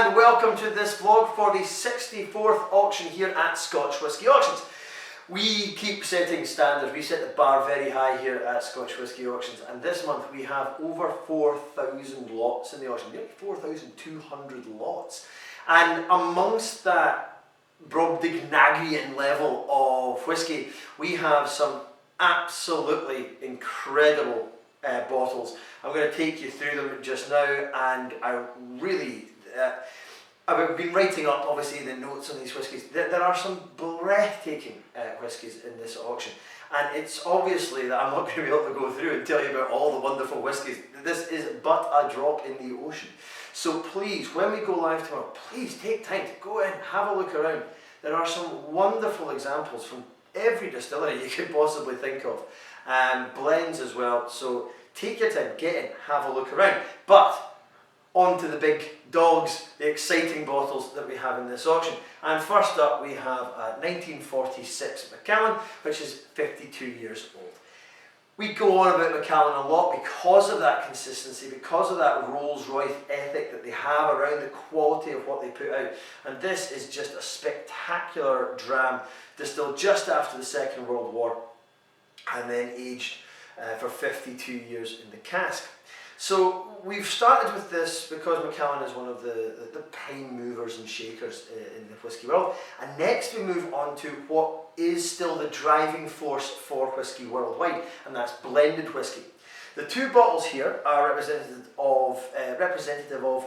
and welcome to this vlog for the 64th auction here at Scotch Whisky Auctions. We keep setting standards, we set the bar very high here at Scotch Whisky Auctions, and this month we have over 4,000 lots in the auction, nearly 4,200 lots. And amongst that Brobdingnagian level of whisky, we have some absolutely incredible bottles. I'm going to take you through them just now, and I really, I've been writing up obviously the notes on these whiskies. There are some breathtaking whiskies in this auction, and it's obviously that I'm not going to be able to go through and tell you about all the wonderful whiskies. This is but a drop in the ocean. So please, when we go live tomorrow, please take time to go in, have a look around. There are some wonderful examples from every distillery you could possibly think of, blends as well. So take your time, get in, have a look around. But on to the big dogs, the exciting bottles that we have in this auction. And first up we have a 1946 Macallan, which is 52 years old. We go on about Macallan a lot because of that consistency, because of that Rolls-Royce ethic that they have around the quality of what they put out. And this is just a spectacular dram, distilled just after the Second World War and then aged for 52 years in the cask. So we've started with this because Macallan is one of the prime movers and shakers in the whisky world. And next we move on to what is still the driving force for whisky worldwide, and that's blended whisky. The two bottles here are representative of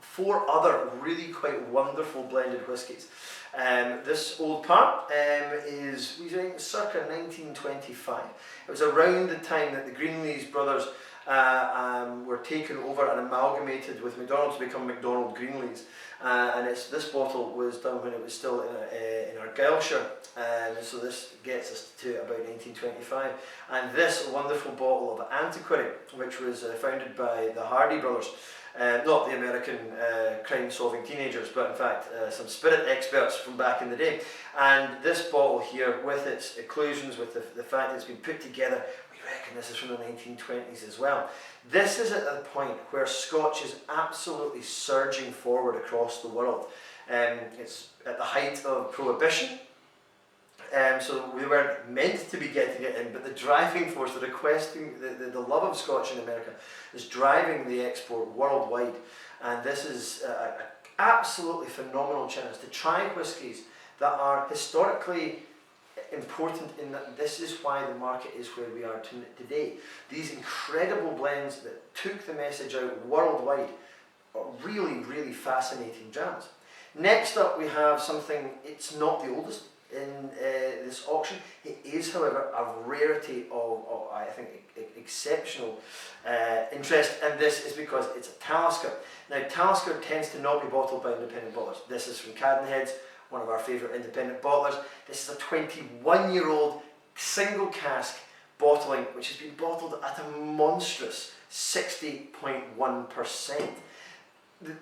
four other really quite wonderful blended whiskies. This Old Part is circa 1925. It was around the time that the Greenlees brothers were taken over and amalgamated with McDonald to become McDonald Greenlees, and this bottle was done when it was still in Argyllshire, so this gets us to about 1925. And this wonderful bottle of Antiquary, which was founded by the Hardy brothers, not the American crime-solving teenagers, but in fact some spirit experts from back in the day. And this bottle here, with its occlusions, with the fact that it's been put together, we reckon this is from the 1920s as well. This is at the point where Scotch is absolutely surging forward across the world. It's at the height of Prohibition. So we weren't meant to be getting it in, but the driving force, the love of Scotch in America is driving the export worldwide. And this is an absolutely phenomenal chance to try whiskies that are historically important, in that this is why the market is where we are today. These incredible blends that took the message out worldwide are really, really fascinating jams. Next up we have something, it's not the oldest in this auction. It is, however, a rarity of I think, exceptional interest, and this is because it's a Talisker. Now, Talisker tends to not be bottled by independent bottlers. This is from Cadenheads, one of our favourite independent bottlers. This is a 21-year-old single cask bottling, which has been bottled at a monstrous 60.1%.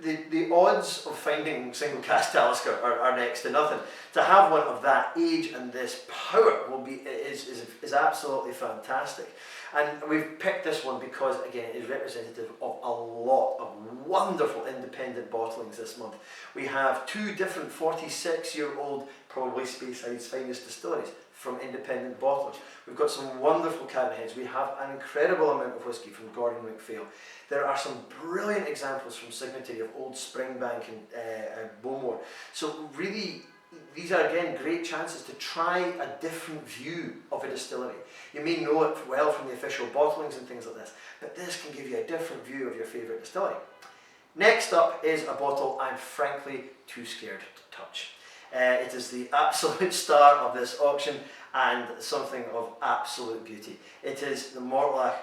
The odds of finding single cask Talisker are next to nothing. To have one of that age and this power is absolutely fantastic. And we've picked this one because, again, it is representative of a lot of wonderful independent bottlings this month. We have two different 46-year-old, probably Speyside's finest distilleries from independent bottlers. We've got some wonderful Cadenheads. We have an incredible amount of whisky from Gordon MacPhail. There are some brilliant examples from Signatory of Old Springbank and Bowmore. So really, these are again great chances to try a different view of a distillery. You may know it well from the official bottlings and things like this, but this can give you a different view of your favourite distillery. Next up is a bottle I'm frankly too scared to touch. It is the absolute star of this auction and something of absolute beauty. It is the Mortlach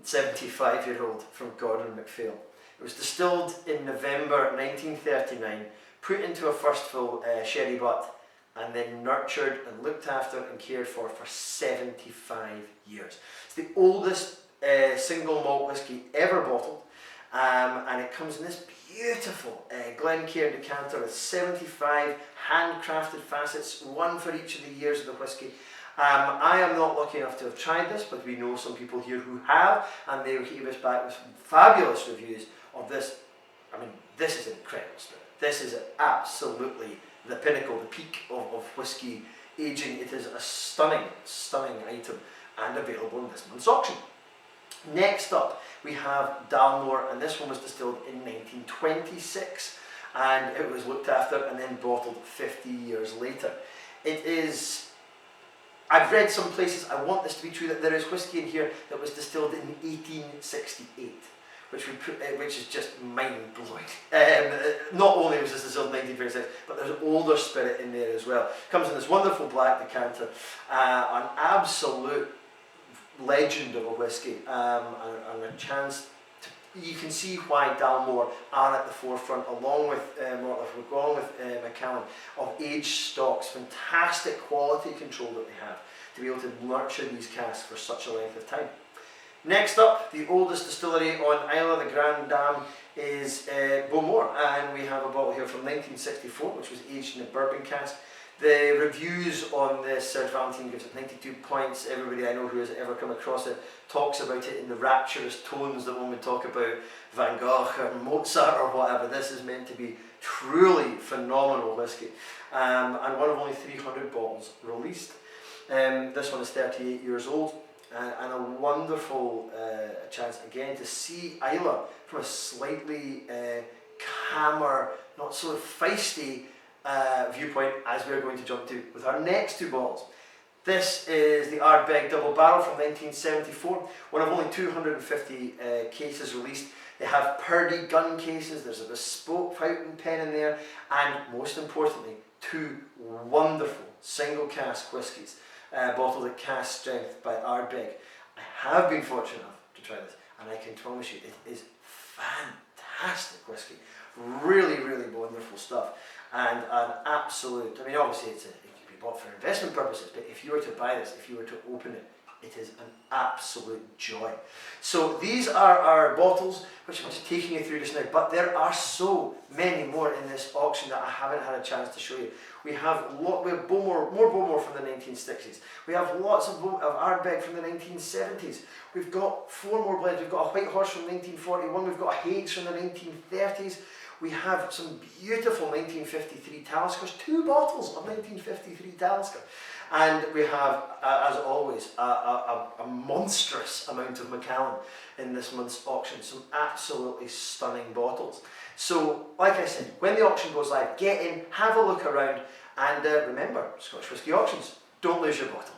75-year-old from Gordon MacPhail. It was distilled in November 1939, put into a first fill sherry butt, and then nurtured and looked after and cared for 75 years. It's the oldest single malt whisky ever bottled, and it comes in this beautiful Glencairn decanter with 75 handcrafted facets, one for each of the years of the whisky. I am not lucky enough to have tried this, but we know some people here who have, and they gave us back with fabulous reviews of this. I mean, this is incredible stuff. This is absolutely the pinnacle, the peak of whisky aging. It is a stunning, stunning item and available in this month's auction. Next up, we have Dalmore, and this one was distilled in 1926, and it was looked after and then bottled 50 years later. It is, I've read some places, I want this to be true, that there is whisky in here that was distilled in 1868. Which is just mind-blowing. Not only was this distilled in 1926, but there's older spirit in there as well. Comes in this wonderful black decanter, an absolute legend of a whisky, and a chance to, you can see why Dalmore are at the forefront, along with Mortliffe, along with Macallan, of aged stocks, fantastic quality control that they have to be able to nurture these casks for such a length of time. Next up, the oldest distillery on Islay, the Grand Dam, is Bowmore, and we have a bottle here from 1964, which was aged in a bourbon cask. The reviews on this, Serge Valentine gives it 92 points. Everybody I know who has ever come across it talks about it in the rapturous tones that when we talk about Van Gogh or Mozart or whatever. This is meant to be truly phenomenal whisky, and one of only 300 bottles released. This one is 38 years old. And a wonderful chance again to see Islay from a slightly calmer, not so feisty viewpoint, as we're going to jump to with our next two bottles. This is the Ardbeg Double Barrel from 1974, one of only 250 cases released. They have Purdy gun cases, there's a bespoke fountain pen in there, and most importantly, two wonderful single cask whiskies. Bottled at cask strength by Ardbeg. I have been fortunate enough to try this, and I can promise you it is fantastic whisky. Really, really wonderful stuff, and an absolute, I mean obviously it can be bought for investment purposes, but if you were to buy this, if you were to open it, it is an absolute joy. So these are our bottles, which I'm just taking you through just now, but there are so many more in this auction that I haven't had a chance to show you. We have more Bowmore from the 1960s. We have lots of Ardbeg from the 1970s. We've got 4 more blends. We've got a White Horse from 1941. We've got a Hades from the 1930s. We have some beautiful 1953 Taliskers, 2 bottles of 1953 Talisker. And we have, as always, a monstrous amount of Macallan in this month's auction. Some absolutely stunning bottles. So, like I said, when the auction goes live, get in, have a look around, and remember, Scotch Whisky Auctions, don't lose your bottle.